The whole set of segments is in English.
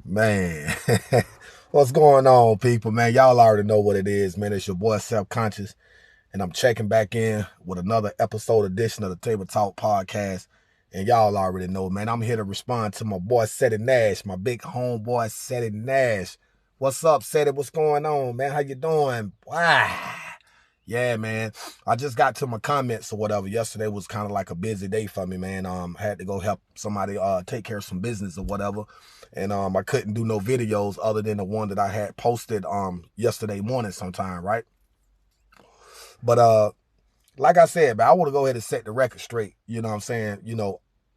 Man, what's going on, people, man? Y'all already know what it is, man. It's your boy Self-Conscious, and I'm checking back in with another episode edition of the Table Talk podcast. And y'all already know, man, I'm here to respond to my boy Ceddy Nash, my big homeboy Ceddy Nash. What's up, Ceddy? What's going on, man? How you doing? Wow. Yeah, man. I just got to my comments or whatever. Yesterday was kind of like a busy day for me, man. Had to go help somebody take care of some business or whatever. And I couldn't do no videos other than the one that I had posted yesterday morning sometime, right? But like I said, man, I want to go ahead and set the record straight, you know what I'm saying?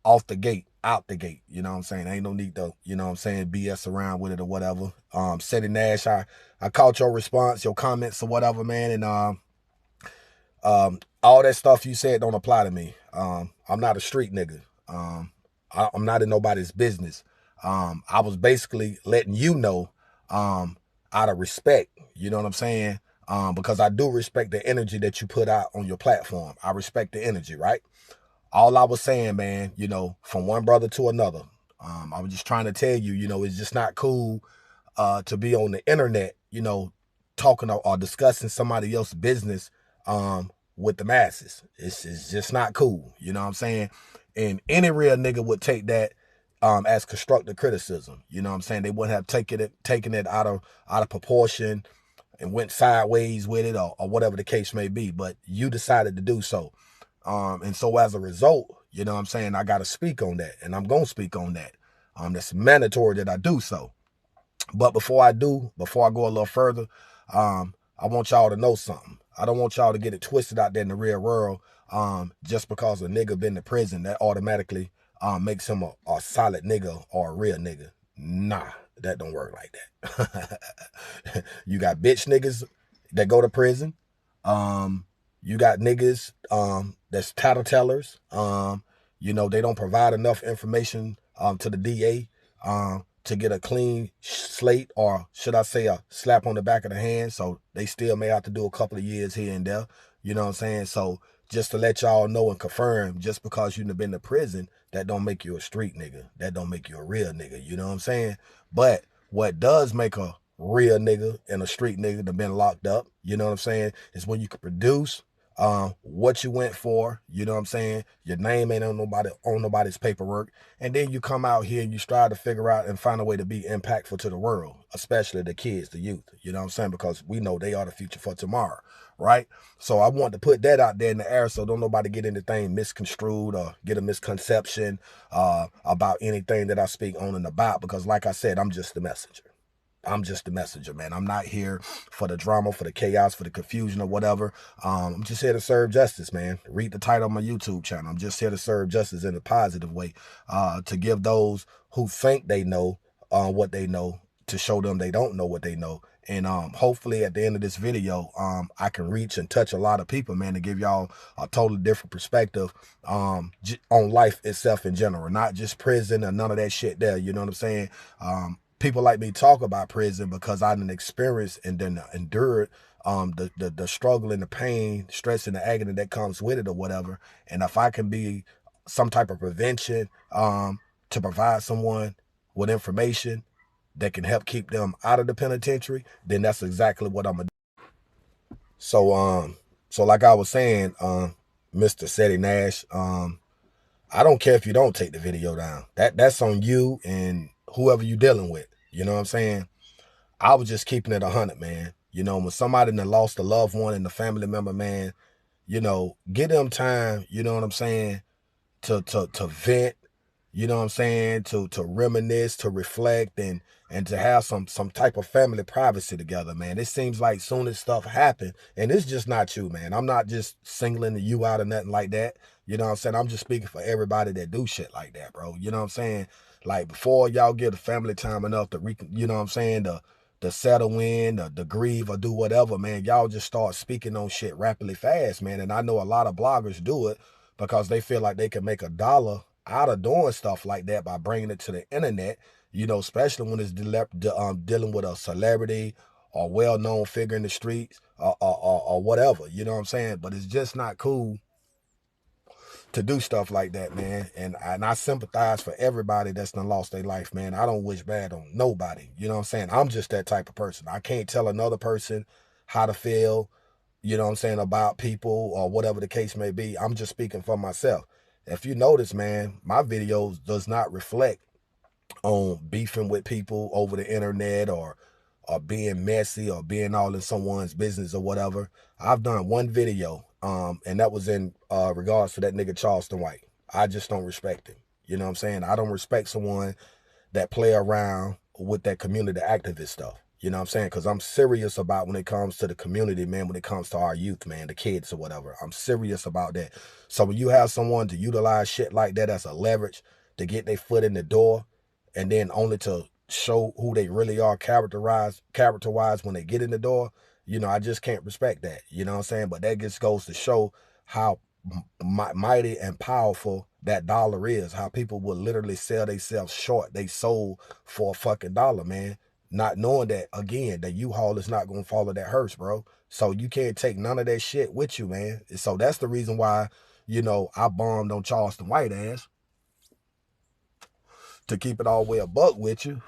Off the gate, out the gate, you know what I'm saying? Ain't no need to, you know what I'm saying, BS around with it or whatever. Ceddy Nash, I caught your response, your comments or whatever, man, and all that stuff you said don't apply to me. I'm not a street nigga. I'm not in nobody's business. I was basically letting you know, out of respect, you know what I'm saying? Because I do respect the energy that you put out on your platform. I respect the energy, right? All I was saying, man, from one brother to another, I was just trying to tell you, it's just not cool to be on the internet, talking or discussing somebody else's business with the masses. It's just not cool, you know what I'm saying? And any real nigga would take that as constructive criticism, you know what I'm saying? They wouldn't have taken it out of proportion and went sideways with it or whatever the case may be, but you decided to do so. And so as a result, you know what I'm saying, I got to speak on that, and I'm going to speak on that. That's mandatory that I do so. But before I go a little further, I want y'all to know something. I don't want y'all to get it twisted out there in the real world. Just because a nigga been to prison, that automatically makes him a solid nigga or a real nigga. Nah, that don't work like that. You got bitch niggas that go to prison. You got niggas that's tattletellers. They don't provide enough information to the DA to get a clean slate, or should I say a slap on the back of the hand. So they still may have to do a couple of years here and there. You know what I'm saying? So just to let y'all know and confirm, just because you've been to prison, that don't make you a street nigga. That don't make you a real nigga. You know what I'm saying? But what does make a real nigga and a street nigga that been locked up, you know what I'm saying, is when you can produce what you went for, you know what I'm saying? Your name ain't on nobody's paperwork. And then you come out here and you strive to figure out and find a way to be impactful to the world, especially the kids, the youth, you know what I'm saying? Because we know they are the future for tomorrow, right? So I want to put that out there in the air so don't nobody get anything misconstrued or get a misconception about anything that I speak on and about, because like I said, I'm just the messenger. I'm just the messenger, man. I'm not here for the drama, for the chaos, for the confusion or whatever. I'm just here to serve justice, man. Read the title of my YouTube channel. I'm just here to serve justice in a positive way, to give those who think they know what they know, to show them they don't know what they know. And hopefully at the end of this video, I can reach and touch a lot of people, man, to give y'all a totally different perspective on life itself in general, not just prison or none of that shit there. You know what I'm saying? People like me talk about prison because I didn't experience and then endured the struggle and the pain, stress and the agony that comes with it or whatever. And if I can be some type of prevention to provide someone with information that can help keep them out of the penitentiary, then that's exactly what I'm gonna do. So like I was saying, Mr. Ceddy Nash, I don't care if you don't take the video down. That's on you and whoever you dealing with. You know what I'm saying? I was just keeping it 100, man. When somebody that lost a loved one and a family member, man, give them time, you know what I'm saying, to vent, you know what I'm saying, to reminisce, to reflect, and to have some type of family privacy together, man. It seems like soon as stuff happen, and it's just not you, man. I'm not just singling you out or nothing like that. You know what I'm saying? I'm just speaking for everybody that do shit like that, bro. You know what I'm saying? Like, before y'all give the family time enough to, you know what I'm saying, to settle in, the grieve or do whatever, man, y'all just start speaking on shit rapidly fast, man. And I know a lot of bloggers do it because they feel like they can make a dollar out of doing stuff like that by bringing it to the internet, especially when it's dealing with a celebrity or well-known figure in the streets or whatever, you know what I'm saying? But it's just not cool to do stuff like that, man. And I sympathize for everybody that's done lost their life, man. I don't wish bad on nobody. You know what I'm saying? I'm just that type of person. I can't tell another person how to feel, you know what I'm saying, about people or whatever the case may be. I'm just speaking for myself. If you notice, man, my videos does not reflect on beefing with people over the internet or being messy or being all in someone's business or whatever. I've done one video, and that was in regards to that nigga Charleston White. I just don't respect him. You know what I'm saying? I don't respect someone that play around with that community activist stuff. You know what I'm saying? Because I'm serious about when it comes to the community, man, when it comes to our youth, man, the kids or whatever. I'm serious about that. So when you have someone to utilize shit like that as a leverage to get their foot in the door and then only to show who they really are character-wise when they get in the door, you know, I just can't respect that. You know what I'm saying? But that just goes to show how mighty and powerful that dollar is, how people will literally sell themselves short, they sold for a fucking dollar, man, not knowing that, again, that U-Haul is not going to follow that hearse, bro. So you can't take none of that shit with you, man. So that's the reason why, you know, I bombed on Charleston White ass, to keep it all the way a buck with you.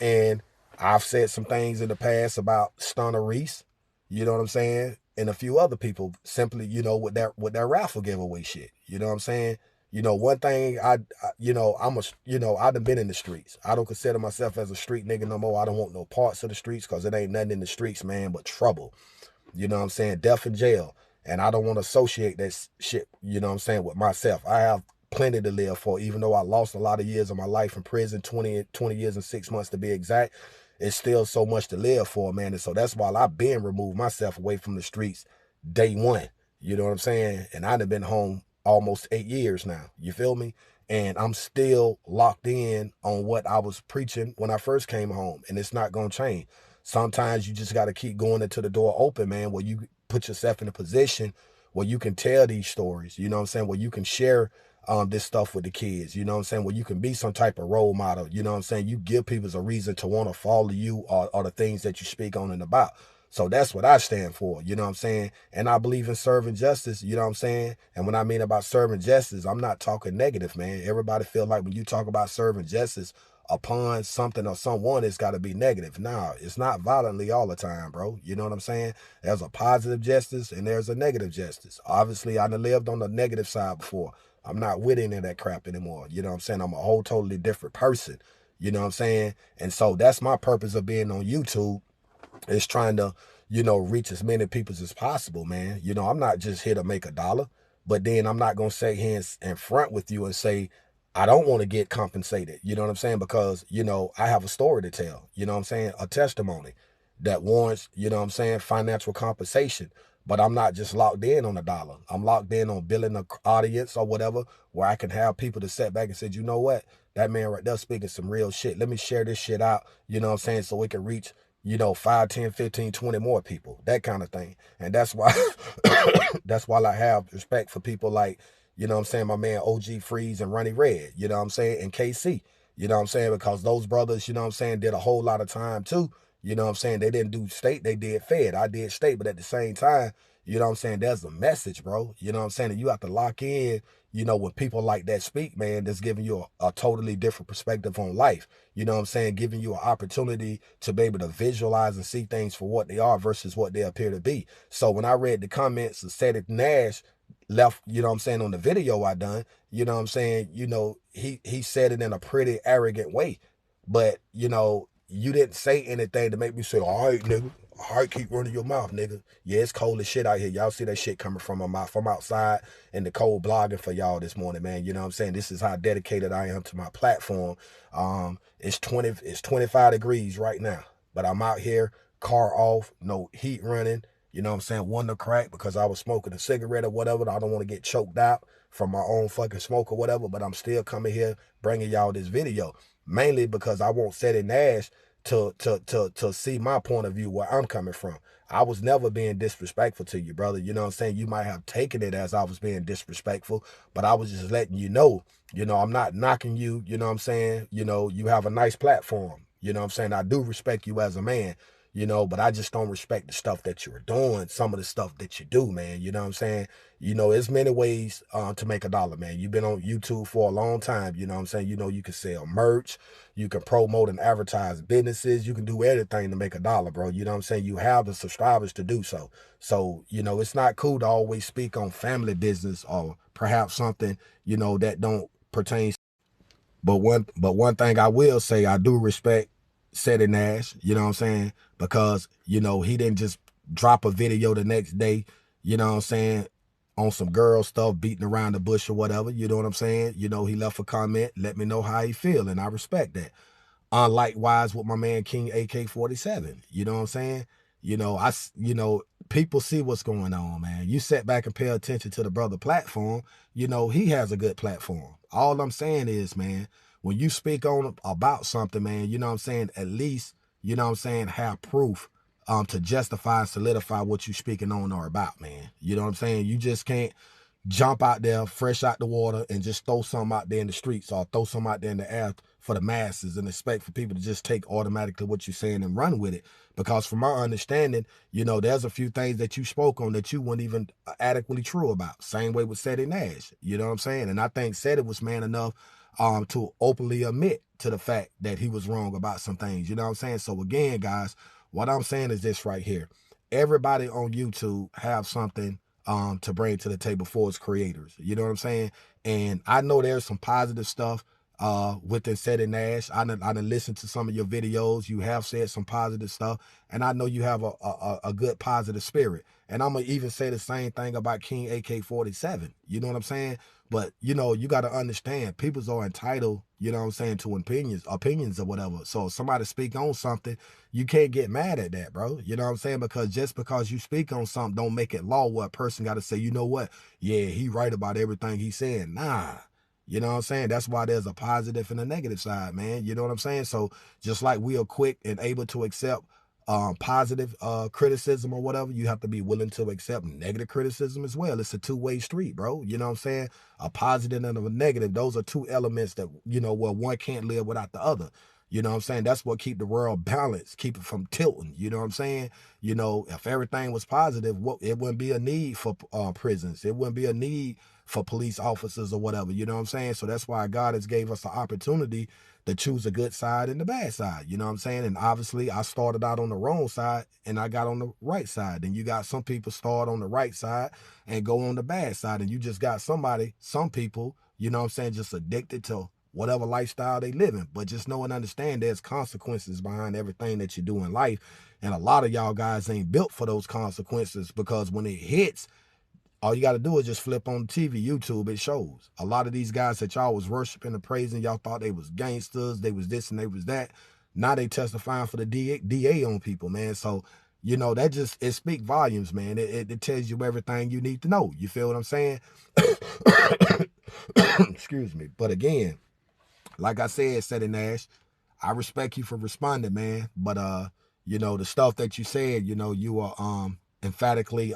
And I've said some things in the past about Stunner Reese, you know what I'm saying, and a few other people simply, you know, with that raffle giveaway shit. You know what I'm saying? You know, one thing I done been in the streets. I don't consider myself as a street nigga no more. I don't want no parts of the streets because it ain't nothing in the streets, man, but trouble. You know what I'm saying? Death in jail. And I don't want to associate that shit, you know what I'm saying, with myself. I have plenty to live for, even though I lost a lot of years of my life in prison, 20 years and 6 months to be exact. It's still so much to live for, man. And so that's why I've been removed myself away from the streets day one. You know what I'm saying? And I've been home almost 8 years now. You feel me? And I'm still locked in on what I was preaching when I first came home. And it's not going to change. Sometimes you just got to keep going until the door open, man, where you put yourself in a position where you can tell these stories, you know what I'm saying, where you can share this stuff with the kids, you know what I'm saying, where you can be some type of role model, you know what I'm saying, you give people a reason to want to follow you or the things that you speak on and about. So that's what I stand for, you know what I'm saying, and I believe in serving justice, you know what I'm saying, and when I mean about serving justice, I'm not talking negative, man. Everybody feel like when you talk about serving justice upon something or someone, it's got to be negative. Nah, it's not violently all the time, bro. You know what I'm saying? There's a positive justice and there's a negative justice. Obviously, I done lived on the negative side before. I'm not with any of that crap anymore. You know what I'm saying? I'm a whole totally different person. You know what I'm saying? And so that's my purpose of being on YouTube, is trying to, you know, reach as many people as possible, man. You know, I'm not just here to make a dollar, but then I'm not going to sit here in front with you and say, I don't want to get compensated. You know what I'm saying? Because, you know, I have a story to tell, you know what I'm saying? A testimony that warrants, you know what I'm saying, financial compensation. But I'm not just locked in on a dollar. I'm locked in on building an audience or whatever, where I can have people to sit back and say, you know what? That man right there speaking some real shit. Let me share this shit out, you know what I'm saying, so it can reach, you know, 5, 10, 15, 20 more people, that kind of thing. And that's why, that's why I have respect for people like, you know what I'm saying, my man OG Freeze and Ronnie Red, you know what I'm saying, and KC, you know what I'm saying, because those brothers, you know what I'm saying, did a whole lot of time too. You know what I'm saying? They didn't do state, they did fed. I did state, but at the same time, you know what I'm saying, there's a message, bro. You know what I'm saying? And you have to lock in, you know, when people like that speak, man, that's giving you a totally different perspective on life. You know what I'm saying? Giving you an opportunity to be able to visualize and see things for what they are versus what they appear to be. So when I read the comments of Ceddy Nash left, you know what I'm saying, on the video I done, you know what I'm saying, you know, he said it in a pretty arrogant way. But, you know, you didn't say anything to make me say, all right, nigga, all right, keep running your mouth, nigga. Yeah, it's cold as shit out here. Y'all see that shit coming from my mouth. I'm outside in the cold blogging for y'all this morning, man. You know what I'm saying? This is how dedicated I am to my platform. It's 25 degrees right now, but I'm out here, car off, no heat running. You know what I'm saying? One to crack because I was smoking a cigarette or whatever. I don't want to get choked out from my own fucking smoke or whatever, but I'm still coming here bringing y'all this video. Mainly because I want Ceddy Nash to see my point of view, where I'm coming from. I was never being disrespectful to you, brother. You know what I'm saying? You might have taken it as I was being disrespectful, but I was just letting you know, I'm not knocking you, you know what I'm saying? You know, you have a nice platform. You know what I'm saying? I do respect you as a man. you know, but I just don't respect the stuff that you're doing, some of the stuff that you do, man. You know what I'm saying? You know, there's many ways to make a dollar, man. You've been on YouTube for a long time, you know what I'm saying? You know, you can sell merch, you can promote and advertise businesses, you can do everything to make a dollar, bro. You know what I'm saying? You have the subscribers to do so. So, you know, it's not cool to always speak on family business or perhaps something, you know, that don't pertain. But one thing I will say, I do respect Ceddy Nash, you know what I'm saying? Because, you know, he didn't just drop a video the next day, you know what I'm saying, on some girl stuff, beating around the bush or whatever, you know what I'm saying? You know, he left a comment, let me know how he feel, and I respect that. Likewise with my man King AK-47. You know what I'm saying? You know, people see what's going on, man. You sit back and pay attention to the brother platform, you know, he has a good platform. All I'm saying is, man, when you speak on about something, man, you know what I'm saying, at least, you know what I'm saying, have proof to justify and solidify what you speaking on or about, man. You know what I'm saying? You just can't jump out there fresh out the water and just throw something out there in the streets or throw something out there in the air for the masses and expect for people to just take automatically what you're saying and run with it. Because from my understanding, you know, there's a few things that you spoke on that you weren't even adequately true about. Same way with Ceddy Nash, you know what I'm saying? And I think Ceddy was man enough to openly admit to the fact that he was wrong about some things, you know what I'm saying? So again, guys, what I'm saying is this right here. Everybody on YouTube have something to bring to the table for its creators. You know what I'm saying? And I know there's some positive stuff within Ceddy Nash. I done listened to some of your videos. You have said some positive stuff, and I know you have a good positive spirit. And I'm gonna even say the same thing about King AK-47. You know what I'm saying? But you know, you got to understand, peoples are entitled, you know what I'm saying, to opinions or whatever. So if somebody speak on something, you can't get mad at that, bro. You know what I'm saying? Because just because you speak on something don't make it law where a person got to say, you know what? Yeah, he right about everything he's saying. Nah. You know what I'm saying? That's why there's a positive and a negative side, man. You know what I'm saying? So just like we are quick and able to accept positive criticism or whatever, you have to be willing to accept negative criticism as well. It's a two-way street, bro. You know what I'm saying? A positive and a negative. Those are two elements that, you know, where one can't live without the other. You know what I'm saying? That's what keep the world balanced, keep it from tilting. You know what I'm saying? You know, if everything was positive, it wouldn't be a need for prisons. It wouldn't be a need for police officers or whatever. You know what I'm saying? So that's why God has gave us the opportunity to choose a good side and the bad side. You know what I'm saying? And obviously I started out on the wrong side and I got on the right side. And you got some people start on the right side and go on the bad side. And you just got some people, you know what I'm saying, just addicted to whatever lifestyle they live in. But just know and understand there's consequences behind everything that you do in life. And a lot of y'all guys ain't built for those consequences, because when it hits, all you got to do is just flip on TV, YouTube, it shows. A lot of these guys that y'all was worshiping and praising, y'all thought they was gangsters, they was this and they was that. Now they testifying for the DA on people, man. So, you know, that just, it speak volumes, man. It tells you everything you need to know. You feel what I'm saying? Excuse me. But again, like I said, Ceddy Nash, I respect you for responding, man. But you know, the stuff that you said, you know, you are emphatically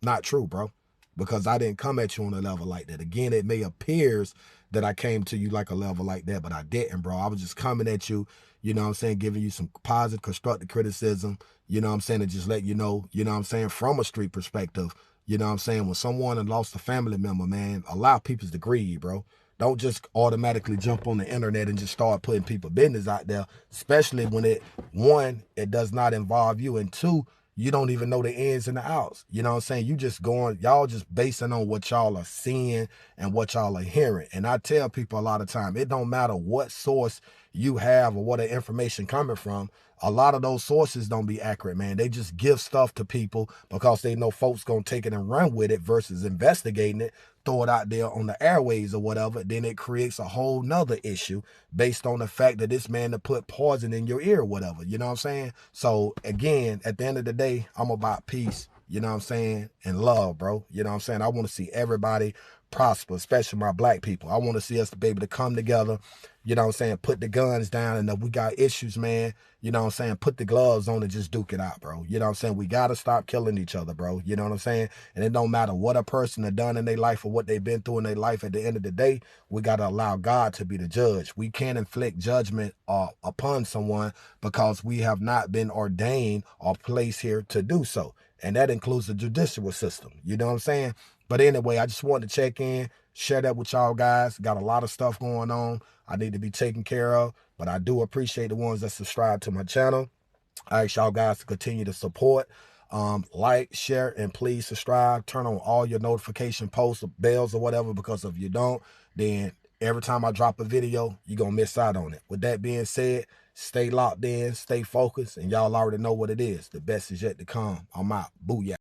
not true, bro. Because I didn't come at you on a level like that. Again, it may appears that I came to you like a level like that, but I didn't, bro. I was just coming at you, you know what I'm saying, giving you some positive, constructive criticism, you know what I'm saying, to just let you know what I'm saying, from a street perspective, you know what I'm saying, when someone had lost a family member, man, allow people to grieve, bro. Don't just automatically jump on the internet and just start putting people business out there, especially when it does not involve you, and two, you don't even know the ins and the outs. You know what I'm saying? You just y'all just basing on what y'all are seeing and what y'all are hearing. And I tell people a lot of time, it don't matter what source you have or what the information coming from. A lot of those sources don't be accurate, man. They just give stuff to people because they know folks gonna take it and run with it versus investigating it, throw it out there on the airways or whatever. Then it creates a whole nother issue based on the fact that this man to put poison in your ear or whatever. You know what I'm saying? So again, at the end of the day, I'm about peace, you know what I'm saying, and love, bro. You know what I'm saying? I want to see everybody prosper, especially my black people. I want to see us to be able to come together, you know what I'm saying, put the guns down, and if we got issues, man, you know what I'm saying, put the gloves on and just duke it out, bro. You know what I'm saying? We got to stop killing each other, bro. You know what I'm saying? And it don't matter what a person has done in their life or what they've been through in their life. At the end of the day, we got to allow God to be the judge. We can't inflict judgment upon someone because we have not been ordained or placed here to do so. And that includes the judicial system. You know what I'm saying? But anyway, I just wanted to check in, share that with y'all guys. Got a lot of stuff going on I need to be taken care of, but I do appreciate the ones that subscribe to my channel. I ask y'all guys to continue to support, like, share, and please subscribe. Turn on all your notification posts or bells or whatever, because if you don't, then every time I drop a video, you're going to miss out on it. With that being said, stay locked in, stay focused, and y'all already know what it is. The best is yet to come. I'm out. Booyah.